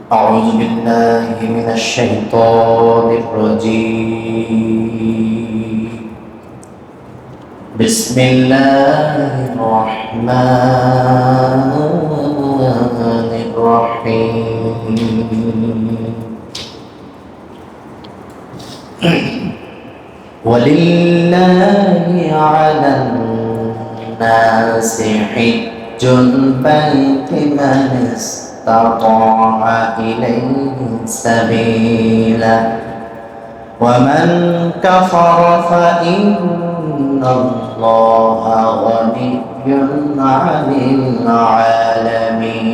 أعوذ بالله من الشيطان الرجيم بسم الله الرحمن الرحيم ولله على الناس حج البيت من استطاع إليه سبيلا ومن كفر فإن الله غني عن العالمين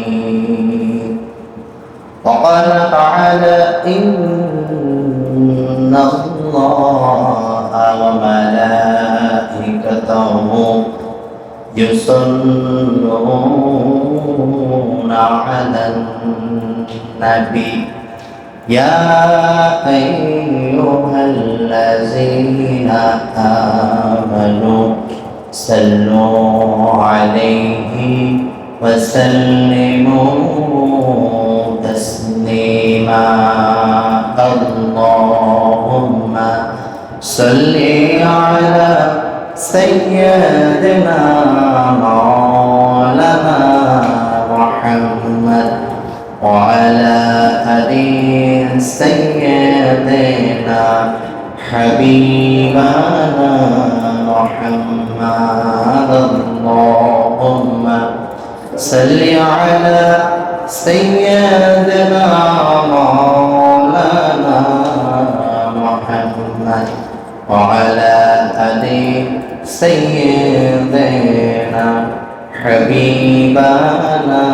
وقال تعالى إن الله وملائكته يصلون على النبي يا أيها الذين آمنوا صلوا عليه وسلموا تسليما اللهم صل على سيدنا مولانا محمد وعلى آل سيدنا حبيبنا محمد اللهم صل على سيدنا مولانا محمد وعلى آل سيدنا حبيبنا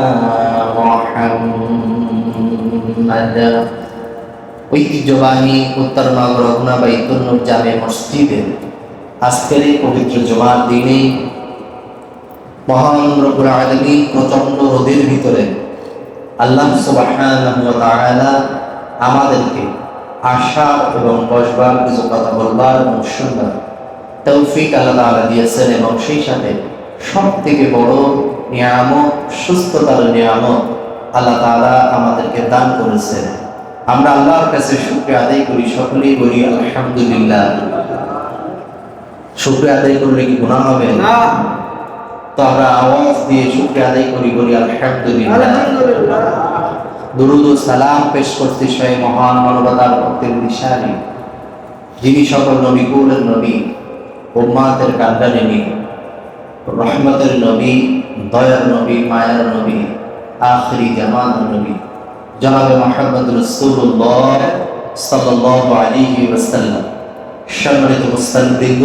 محمد ঐতিহ্যবাহী উত্তরনগর রঘুনা বাইতুল নূর জামে মসজিদে আজকের এই পবিত্র জুমার দিনে মহান রব্বুল আলামিন প্রচন্ড রোদের ভিতরে আল্লাহ সুবহানাহু ওয়া তাআলা আমাদেরকে আশা এবং বসবার কিছু কথা বলবার এবং শুনবার তৌফিক আল্লাহ তাআলা দিয়েছেন এবং সেই সাথে সব থেকে বড় নিয়ামত সুস্থতার নিয়ামত আল্লাহ তাআলা আমাদেরকে দান করেছেন। আমরা আল্লাহর কাছে শুকরিয়া আদায় করি, সকলেই বলি আলহামদুলিল্লাহ। শুকরিয়া আদায় করলে কি গুনাহ হবে না? তো আমরা আওয়াজ দিয়ে শুকরিয়া আদায় করি, বলি আলহামদুলিল্লাহ। দুরুদ ও সালাম পেশ করতে সেই মহান মানবতার ভক্তের নিশানি, যিনি সকল নবী কুলের নবী, উম্মাতের কান্ডারিনী, রহমতের নবী, দয়ার নবী, মায়ার নবী, আখিরি জামানের নবী জনাবে মুহাম্মদ রাসূলুল্লাহ সাল্লাল্লাহু আলাইহি ওয়াসাল্লাম। সম্মানিত মুসলিমবৃন্দ,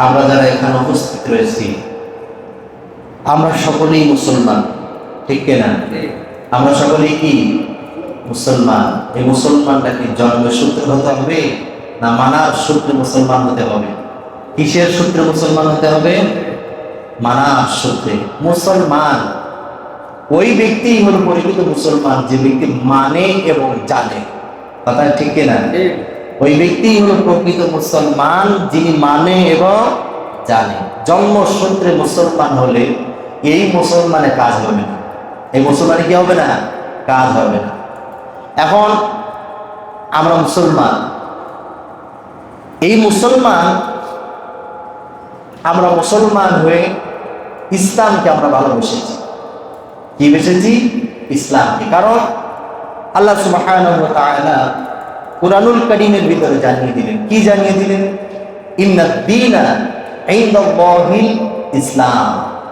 আমরা যারা এখানে উপস্থিত রয়েছি আমরা সকলেই মুসলমান, ঠিক কিনা? আমরা সকলেই কি মুসলমান? এই মুসলমানটা কি জন্মসূত্রে হতে হবে না মানার সূত্রে মুসলমান হতে হবে? কিসের সূত্রে মুসলমান হতে হবে? মানার সূত্রে। মুসলমান ওই ব্যক্তি হল পরিচিত মুসলমান যে ব্যক্তি মানে এবং জানে, কথা ঠিক কিনা? ওই ব্যক্তি হল প্রকৃত মুসলমান যিনি মানে এবং জানে। জন্মসূত্রে মুসলমান হলে এই মুসলমানের কাজ হবে না, এই মুসলমানে কি হবে না? কাজ হবে না। এখন আমরা মুসলমান, এই মুসলমান আমরা মুসলমান হয়ে ইসলামকে আমরা ভালোবেসেছি। কি বেসেছি? ইসলামকে। কারণ আল্লাহ সুবহানাহু ওয়া তাআলা কুরআনুল কারীমের ভিতরে জানিয়ে দিলেন, কি জানিয়ে দিলেন? ইন্নাদ দীনা ইনদাল্লাহিল ইসলাম।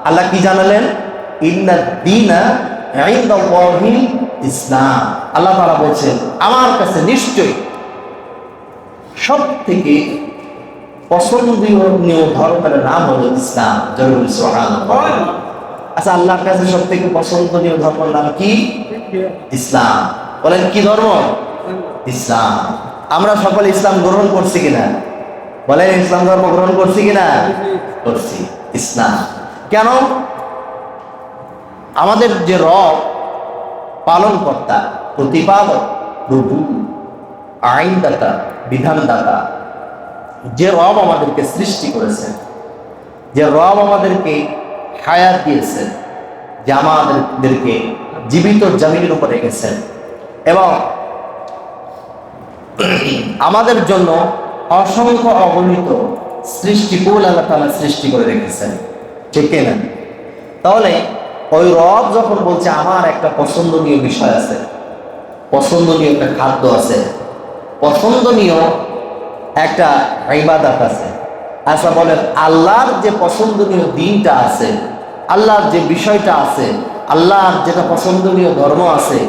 আল্লাহ কি জানালেন? ইন্নাদ দীনা ইনদাল্লাহিল ইসলাম। আল্লাহ তাআলা বলছেন আমার কাছে নিশ্চয়ই সব থেকে পছন্দনীয় ধর্মের নাম হলো ইসলাম। জরুরি সুবহানাল্লাহ। আচ্ছা, আল্লাহর কাছে সব থেকে পছন্দনীয় ধর্মের নাম কি? ইসলাম। বলেন কি ধর্ম? ইসলাম। আমরা সকলে ইসলাম গ্রহণ করছি কিনা? বলেন ইসলাম ধর্ম গ্রহণ করছি কিনা? করছি। ইসলাম কেন? আমাদের যে রব, পালন কর্তা, প্রতিপালক, প্রভু, আইনদাতা, বিধানদাতা, যে রব আমাদেরকে সৃষ্টি করেছেন, যে রব আমাদেরকে হায়াত দিয়েছেন, যে আমাদেরকে জীবিত জমিনের উপর রেখেছেন, এবং আমাদের জন্য অসংখ্য অগণিত সৃষ্টিকুল আল্লাহ তাআলা সৃষ্টি করে রেখেছেন, ঠিক না? তাহলে ওই রব যখন বলছে আমার একটা পছন্দনীয় বিষয় আছে, পছন্দনীয় একটা খাদ্য আছে, পছন্দনীয় একটা ইবাদত আছে, আচ্ছা বলেন আল্লাহর যে পছন্দনীয় দিনটা আছে, আল্লাহর যে বিষয়টা আছে, আল্লাহর যেটা পছন্দনীয় ধর্ম আছে,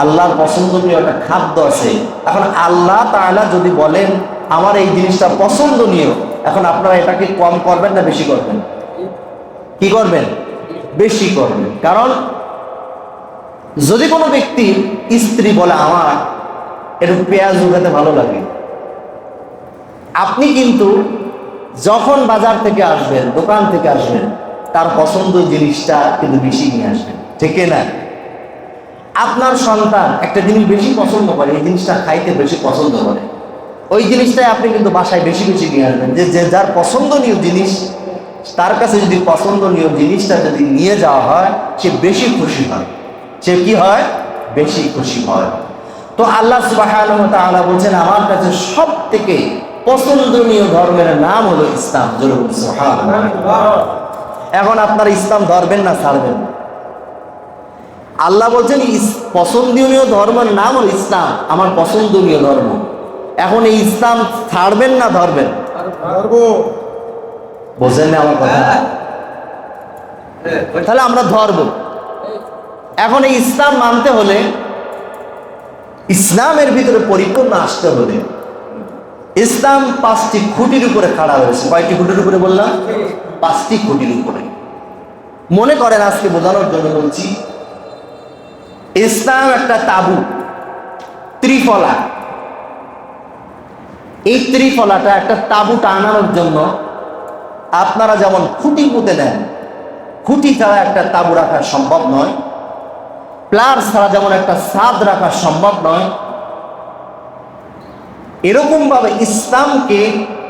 আল্লাহর পছন্দনীয় একটা খাদ্য আছে, এখন আল্লাহ তাআলা যদি বলেন আমার এই জিনিসটা পছন্দনীয়, এখন আপনারা এটাকে কম করবেন না বেশি করবেন? কি করবেন? বেশি করবেন। কারণ যদি কোনো ব্যক্তি স্ত্রী বলে আমার একটু পেঁয়াজ উঠাতে ভালো লাগে, আপনি কিন্তু যখন বাজার থেকে আসবেন, দোকান থেকে আসবেন, তার পছন্দ জিনিসটা কিন্তু বেশি নিয়ে আসবেন, ঠিক না? আপনার সন্তান একটা জিনিস বেশি পছন্দ করে, এই জিনিসটা খাইতে বেশি পছন্দ করে, ওই জিনিসটাই আপনি কিন্তু বাসায় বেশি বেশি নিয়ে আসবেন। যে যার পছন্দনীয় জিনিস, তার কাছে যদি পছন্দনীয় জিনিসটা যদি নিয়ে যাওয়া হয়, সে বেশি খুশি হয়। সে কি হয়? বেশি খুশি হয়। তো আল্লাহ সুবহানাহু ওয়া তাআলা বলছেন আমার কাছে সব থেকে পছন্দনীয় ধর্মের নাম হলো ইসলাম। জোরে বলুন সুবহানাল্লাহ। এখন আপনারা ইসলাম ধরবেন না ছাড়বেন? আল্লাহ বলছেন পছন্দনীয় ধর্মের নাম হলো ইসলাম, আমার পছন্দনীয় ধর্ম। এখন এই ইসলাম ছাড়বেন না ধরবেন? বোঝেন না আমার কথা? তাহলে আমরা ধরব। এখন এই ইসলাম মানতে হলে, ইসলামের ভিতরে পরিপূর্ণ আসতে হলে, ইসলাম 5টি খুঁটির উপরে খাড়া হয়েছে। কয়টি খুঁটির উপরে বললাম? 5টি খুঁটির উপরে। মনে করেন আজকে বোঝানোর জন্য বলছি, ইসলাম একটা তাবু, ত্রিফলা। এই ত্রিফলাটা একটা তাবু টানানোর জন্য আপনারা যেমন খুঁটি পুঁতে দেন, খুঁটি ছাড়া একটা তাবু রাখা সম্ভব নয়, প্লার ছাড়া যেমন একটা ছাদ রাখা সম্ভব নয়, এরকম ভাবে ইসলামকে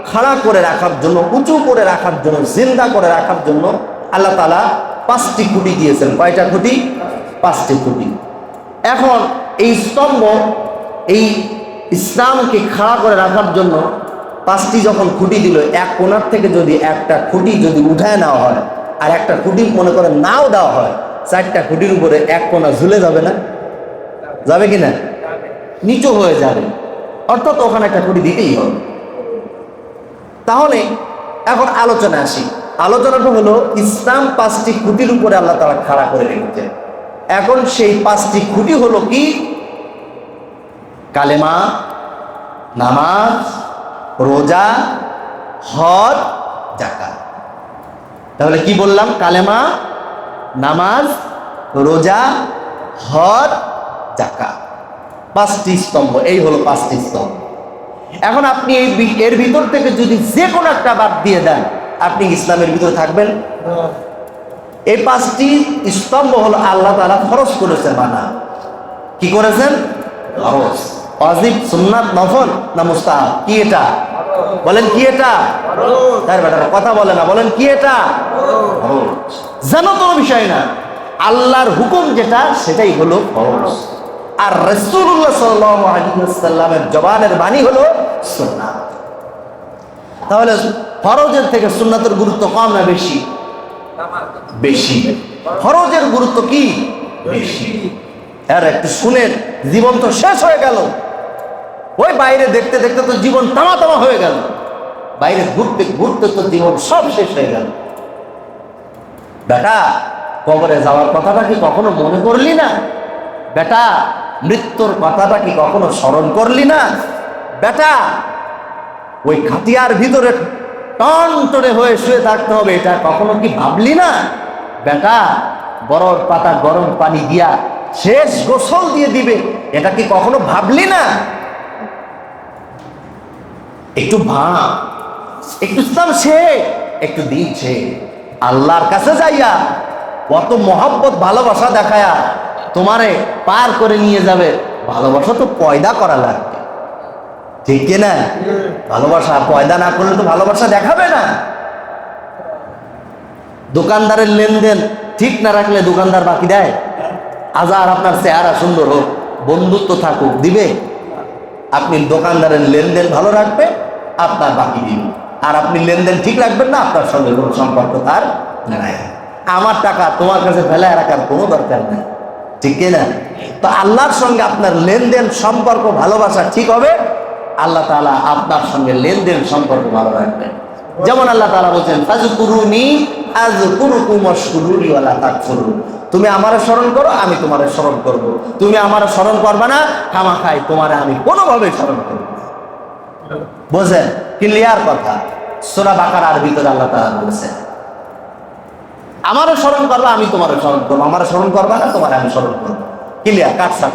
খাড়া করে রাখার জন্য, উঁচু করে রাখার জন্য, জিন্দা করে রাখার জন্য আল্লাহ তাআলা 5টি খুঁটি দিয়েছেন। কয়টা খুঁটি? 5টি খুঁটি। এখন এই স্তম্ভ, এই ইসলামকে খাড়া করে রাখার জন্য 5টি যখন খুঁটি দিল, এক কোণার থেকে যদি একটা খুঁটি যদি উঠায় নেওয়া হয়, আর একটা খুঁটি মনে করে নাও দেওয়া হয়, 4টা খুঁটির উপরে এক কোণা ঝুলে যাবে না? যাবে কিনা? নিচু হয়ে যাবে, অর্থাৎ ওখানে একটা খুঁটি দিতেই হবে। তাহলে এখন আলোচনা আসি। আলোচনাটা হলো ইসলাম 5টি খুঁটির উপরে আল্লাহ তাআলা খাড়া করে রেখেছে। এখন সেই 5টি খুঁটি হলো কি? কালেমা, নামাজ, রোজা, হজ, যাকাত। তাহলে কি বললাম? কালেমা, নামাজ, রোজা, হজ, যাকাত, 5টি স্তম্ভ। এই হলো 5টি স্তম্ভ। এখন আপনি এর ভিতর থেকে যদি যে কোনো একটা বাদ দিয়ে দেন, আপনি ইসলামের ভিতরে থাকবেন? এই 5টি স্তম্ভ হলো আল্লাহ তাআলা ফরজ করেছেন। মানা কি করেছেন? ফরজ। ওয়াজিব, সুন্নাত, নফল না মুস্তাহাব? কি এটা? বলেন কি এটা? তার বেটা কথা বলে না, বলেন কি এটা? ফরজ। জানো কোনো বিষয় না, আল্লাহর হুকুম যেটা সেটাই হলো ফরজ। আর রাসূলুল্লাহ সাল্লাল্লাহু আলাইহি ওয়াসাল্লামের জবানের বাণী হলো সুন্নাত। তাহলে ফরজের থেকে সুন্নাতের গুরুত্ব কম না বেশি? বেশি। ফরজের গুরুত্ব কি? বেশি। আর একটু শুনেন, জীবন তো শেষ হয়ে গেল, ওই বাইরে দেখতে দেখতে তো জীবন তামা তামা হয়ে গেল, বাইরে ঘুরতে ঘুরতে তো জীবন সব শেষ হয়ে গেল। বেটা, কবরে যাওয়ার কথাটা কি কখনো মনে করলি না? বেটা, মৃত্যুর কথাটা কি কখনো স্মরণ করলি না? বেটা, ওই খাটিয়ার ভিতরে টনটনে হয়ে শুয়ে থাকতে হবে, এটা কখনো কি ভাবলি না? বেটা, বরফ পাতা গরম পানি দিয়া শেষ গোসল দিয়ে দিবে, এটা কি কখনো ভাবলি না? একটু ভাব, একটু সে একটু দিচ্ছে আল্লাহর কাছে যাইয়া কত মহব্বত ভালোবাসা দেখায়া তোমারে পার করে নিয়ে যাবে। ভালোবাসা তো পয়দা করা লাগবে, ঠিক কিনা? ভালোবাসা পয়দা না করলে তো ভালোবাসা দেখাবে না। দোকানদারের লেনদেন ঠিক না রাখলে দোকানদার বাকি দেয়? হাজার আপনার চেহারা সুন্দর হোক, বন্ধুত্ব থাকুক, দিবে? আপনি দোকানদারের লেনদেন ভালো রাখবে, আপনার বাকি দিবে। আর আপনি লেনদেন ঠিক রাখবেন না, আপনার সঙ্গে কোনো সম্পর্ক তার নাই। আমার টাকা তোমার কাছে ফেলায় রাখার কোনো দরকার নেই, ঠিক কিনা? তো আল্লাহর সঙ্গে আপনার লেনদেন সম্পর্ক ভালোবাসা ঠিক হবে, আল্লাহ তাআলা আপনার সঙ্গে লেনদেন সম্পর্ক ভালো রাখবেন। যেমন আল্লাহ তাআলা বলেন, ফাজকুরুনি আযকুরুকুম ওয়াশকুরুলি ওয়ালা তাকফুরুন। তুমি আমারে স্মরণ করো, আমি তোমারে স্মরণ করব। তুমি আমারে স্মরণ করবে না, খামাখাই তোমারে আমি কোনোভাবে স্মরণ করব না। বুঝেন? ক্লিয়ার কথা। সূরা বাকারার ভিতরে আল্লাহ তাআলা বলেছেন, আমারে স্মরণ করবা, আমি তোমারে স্মরণ করবো। আমারে স্মরণ করবা না, তোমারে আমি স্মরণ করবো। ক্লিয়ার কাটছা।